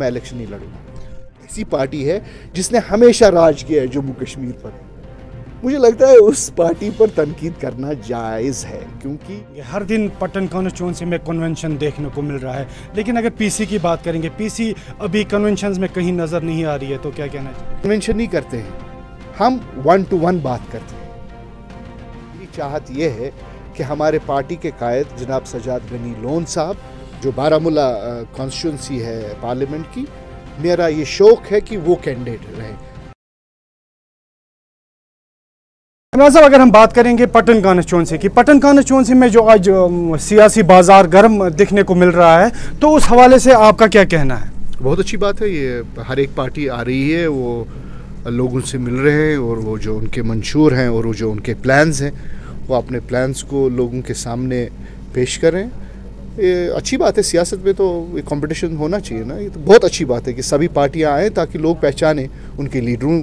मैं इलेक्शन नहीं लड़ूंगा। ऐसी पार्टी है जिसने हमेशा राज किया है जम्मू कश्मीर पर। मुझे लगता है उस पार्टी पर तनकीद करना जायज़ है, क्योंकि हर दिन पटन कॉन्स्टिट्यूंसी में कन्वेंशन देखने को मिल रहा है। लेकिन अगर पीसी की बात करेंगे, पीसी अभी कन्वेंशन में कहीं नज़र नहीं आ रही है, तो क्या कहना चाहिए? कन्वेंशन नहीं करते हैं, हम 1 to 1 बात करते हैं। मेरी चाहत यह है कि हमारे पार्टी के कायद जनाब सजाद गनी लोन साहब, जो बारामूला कॉन्स्टिट्यूंसी है पार्लियामेंट की, मेरा ये शौक है कि वो कैंडिडेट रहे। इमरान साहब, अगर हम बात करेंगे पटन कॉन्स्टिट्यूंसी की, पटन कॉन्स्टिट्यूंसी में जो आज सियासी बाजार गर्म दिखने को मिल रहा है, तो उस हवाले से आपका क्या कहना है? बहुत अच्छी बात है। ये हर एक पार्टी आ रही है, वो लोगों से मिल रहे हैं और वो जो उनके मंशूर हैं और वो जो उनके प्लान्स हैं, वो अपने प्लान्स को लोगों के सामने पेश करें। ये अच्छी बात है। सियासत में तो ये कंपटीशन होना चाहिए ना। ये तो बहुत अच्छी बात है कि सभी पार्टियां आएँ ताकि लोग पहचानें, उनके लीडरों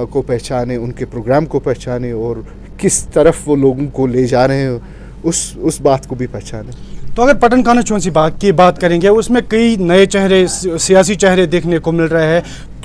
को पहचाने, उनके प्रोग्राम को पहचाने और किस तरफ वो लोगों को ले जा रहे हैं, उस बात को भी पहचाने। तो अगर पटन कॉन्स्टिट्यूंसी की बात करेंगे, उसमें कई नए चेहरे, सियासी चेहरे देखने को मिल रहे हैं।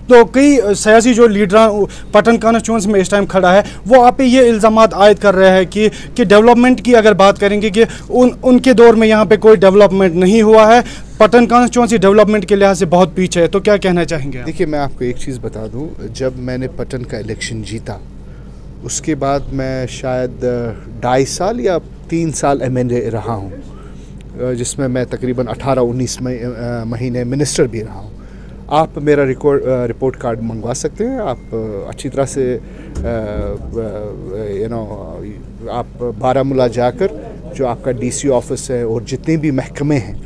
तो कई सियासी जो लीडर पटन कॉन्स्टिट्यूंसी में इस टाइम खड़ा है, वो आप पे ये इल्ज़ामात आयद कर रहे हैं कि डेवलपमेंट की अगर बात करेंगे कि उनके दौर में यहाँ पे कोई डेवलपमेंट नहीं हुआ है, पटन कॉन्स्टिट्यूंसी डेवलपमेंट के लिहाज से बहुत पीछे है। तो क्या कहना चाहेंगे? देखिए, मैं आपको एक चीज़ बता दूं, जब मैंने पटन का इलेक्शन जीता, उसके बाद मैं शायद 2.5 साल या 3 साल MLA रहा हूँ, जिसमें मैं तकरीबन 18-19 महीने मिनिस्टर भी रहा हूँ। आप मेरा रिपोर्ट कार्ड मंगवा सकते हैं। आप अच्छी तरह से आप बारामूला जाकर जो आपका DC ऑफिस है और जितने भी महकमे हैं,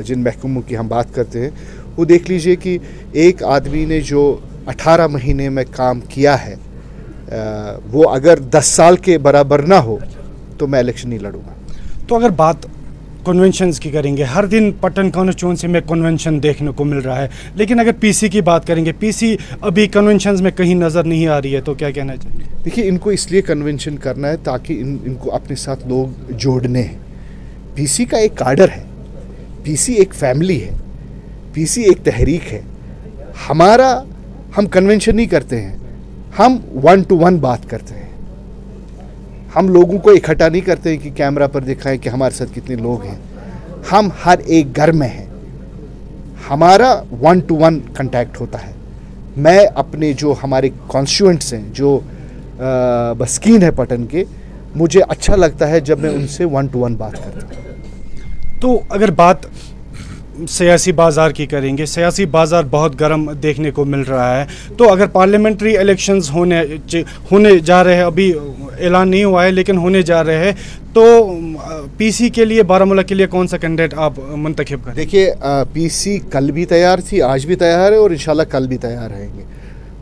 जिन महकमों की हम बात करते हैं, वो देख लीजिए कि एक आदमी ने जो 18 महीने में काम किया है, वो अगर 10 साल के बराबर ना हो तो मैं इलेक्शन नहीं लड़ूंगा। तो अगर बात कन्वेंशंस की करेंगे, हर दिन पटन कॉन्स्टिट्यूंसी में कन्वेंशन देखने को मिल रहा है। लेकिन अगर पीसी की बात करेंगे, पीसी अभी कन्वेंशंस में कहीं नज़र नहीं आ रही है, तो क्या कहना चाहिए? देखिए, इनको इसलिए कन्वेंशन करना है ताकि इनको अपने साथ लोग जोड़ने हैं। पीसी का एक काडर है, पीसी एक फैमिली है, पीसी एक तहरीक है। हम कन्वेंशन नहीं करते हैं, हम 1 to 1 बात करते हैं। हम लोगों को इकट्ठा नहीं करते हैं कि कैमरा पर दिखाएं कि हमारे साथ कितने लोग हैं। हम हर एक घर में हैं, हमारा 1 to 1 कांटेक्ट होता है। मैं अपने जो हमारे कॉन्स्टिट्यूएंट्स हैं, जो बस्कीन है पटन के, मुझे अच्छा लगता है जब मैं उनसे 1 to 1 बात करता हूँ। तो अगर बात सियासी बाज़ार की करेंगे, सियासी बाज़ार बहुत गर्म देखने को मिल रहा है। तो अगर पार्लियामेंट्री इलेक्शंस होने जा रहे हैं, अभी ऐलान नहीं हुआ है लेकिन होने जा रहे हैं, तो पीसी के लिए, बारामूला के लिए कौन सा कैंडिडेट आप मुंतखब करें? देखिए, पीसी कल भी तैयार थी, आज भी तैयार है और इंशाल्लाह कल भी तैयार रहेंगे।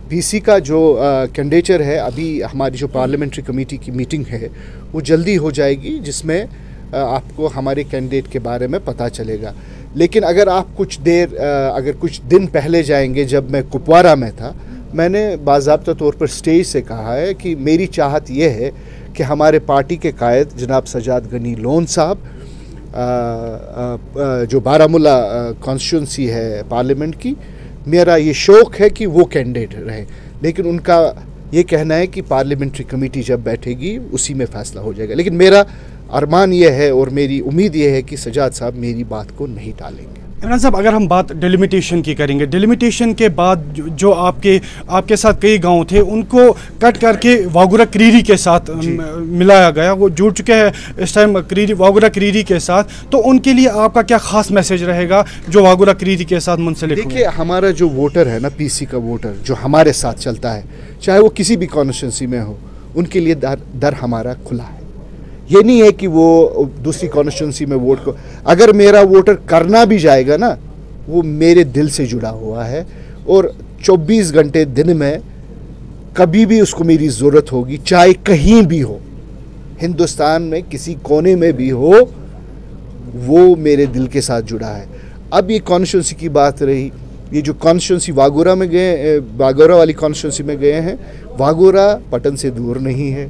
पीसी का जो कैंडिडेचर है, अभी हमारी जो पार्लियामेंट्री कमेटी की मीटिंग है वो जल्दी हो जाएगी, जिसमें आपको हमारे कैंडिडेट के बारे में पता चलेगा। लेकिन अगर आप अगर कुछ दिन पहले जाएंगे, जब मैं कुपवारा में था, मैंने बाज़ाब्ता तौर पर स्टेज से कहा है कि मेरी चाहत यह है कि हमारे पार्टी के कायद जनाब सजाद गनी लोन साहब, जो बारामूला कॉन्स्टिट्यूंसी है पार्लियामेंट की, मेरा ये शौक है कि वो कैंडिडेट रहे। लेकिन उनका ये कहना है कि पार्लियामेंट्री कमेटी जब बैठेगी उसी में फ़ैसला हो जाएगा। लेकिन मेरा अरमान यह है और मेरी उम्मीद यह है कि सजाद साहब मेरी बात को नहीं टालेंगे। इमरान साहब, अगर हम बात डिलिमिटेशन की करेंगे, डिलिमिटेशन के बाद जो आपके साथ कई गांव थे, उनको कट करके वागुरा क्रीरी के साथ मिलाया गया, वो जुड़ चुके हैं इस टाइम वागुरा क्रीरी के साथ। तो उनके लिए आपका क्या ख़ास मैसेज रहेगा जो वागुरा क्रीरी के साथ मुंसलिक? देखिए, हमारा जो वोटर है ना, पीसी का वोटर जो हमारे साथ चलता है, चाहे वो किसी भी कॉन्स्टिट्यूंसी में हो, उनके लिए दर हमारा खुला है। ये नहीं है कि वो दूसरी कॉन्स्टिट्यूंसी में वोट को, अगर मेरा वोटर करना भी जाएगा ना, वो मेरे दिल से जुड़ा हुआ है और 24 घंटे दिन में कभी भी उसको मेरी ज़रूरत होगी, चाहे कहीं भी हो, हिंदुस्तान में किसी कोने में भी हो, वो मेरे दिल के साथ जुड़ा है। अब ये कॉन्स्टिट्यूंसी की बात रही, ये जो कॉन्स्टिट्यूंसी वागोरा वाली कॉन्स्टिट्यूंसी में गए हैं, वागोरा पटन से दूर नहीं है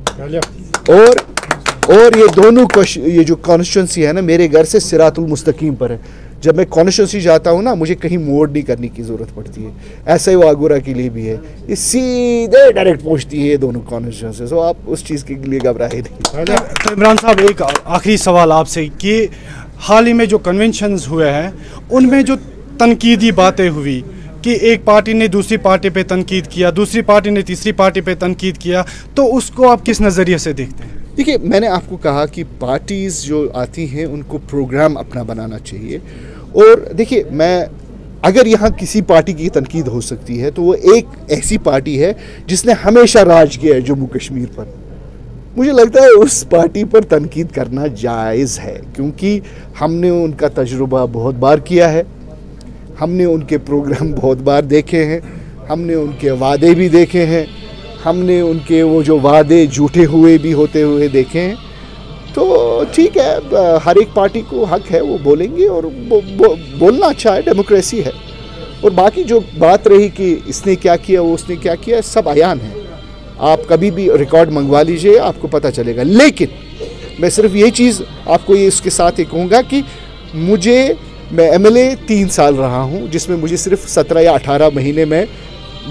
और ये दोनों ये जो कॉन्स्टिट्यूंसी है ना, मेरे घर से सिरातुल मुस्तकीम पर है। जब मैं कॉन्स्टिट्यूंसी जाता हूँ ना, मुझे कहीं मोड़ नहीं करने की ज़रूरत पड़ती है। ऐसा ही वागोरा के लिए भी है, ये सीधे डायरेक्ट पहुँचती है दोनों कॉन्स्टिट्यूंसी। तो आप उस चीज़ के लिए घबराए नहीं। तो इमरान साहब, एक आखिरी सवाल आपसे कि हाल ही में जो कन्वेंशंस हुए हैं उनमें जो तनकीदी बातें हुई कि एक पार्टी ने दूसरी पार्टी पे तनकीद किया, दूसरी पार्टी ने तीसरी पार्टी पे तनकीद किया, तो उसको आप किस नज़रिए से देखते हैं? देखिए, मैंने आपको कहा कि पार्टीज़ जो आती हैं उनको प्रोग्राम अपना बनाना चाहिए। और देखिए, मैं अगर यहाँ किसी पार्टी की तनकीद हो सकती है तो वो एक ऐसी पार्टी है जिसने हमेशा राज किया है जम्मू कश्मीर पर। मुझे लगता है उस पार्टी पर तनकीद करना जायज़ है, क्योंकि हमने उनका तजुर्बा बहुत बार किया है, हमने उनके प्रोग्राम बहुत बार देखे हैं, हमने उनके वादे भी देखे हैं, हमने उनके वो जो वादे झूठे हुए भी होते हुए देखे हैं। तो ठीक है, हर एक पार्टी को हक है, वो बोलेंगे और बोलना अच्छा है, डेमोक्रेसी है। और बाकी जो बात रही कि इसने क्या किया, वो उसने क्या किया, सब अयान है। आप कभी भी रिकॉर्ड मंगवा लीजिए, आपको पता चलेगा। लेकिन मैं सिर्फ ये चीज़ आपको ये इसके साथ ये कहूँगा कि मैं MLA 3 साल रहा हूँ, जिसमें मुझे सिर्फ 17 या 18 महीने में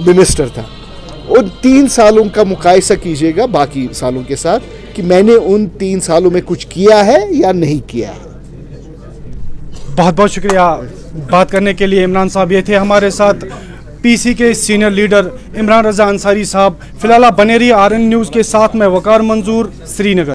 मिनिस्टर था। उन 3 सालों का मुकायसा कीजिएगा बाकी सालों के साथ कि मैंने उन 3 सालों में कुछ किया है या नहीं किया है। बहुत बहुत शुक्रिया बात करने के लिए। इमरान साहब ये थे हमारे साथ, PC के सीनियर लीडर इमरान रज़ा अंसारी साहब। फिलहाल आप बने रहिए RN न्यूज़ के साथ। मैं वकार मंजूर, श्रीनगर।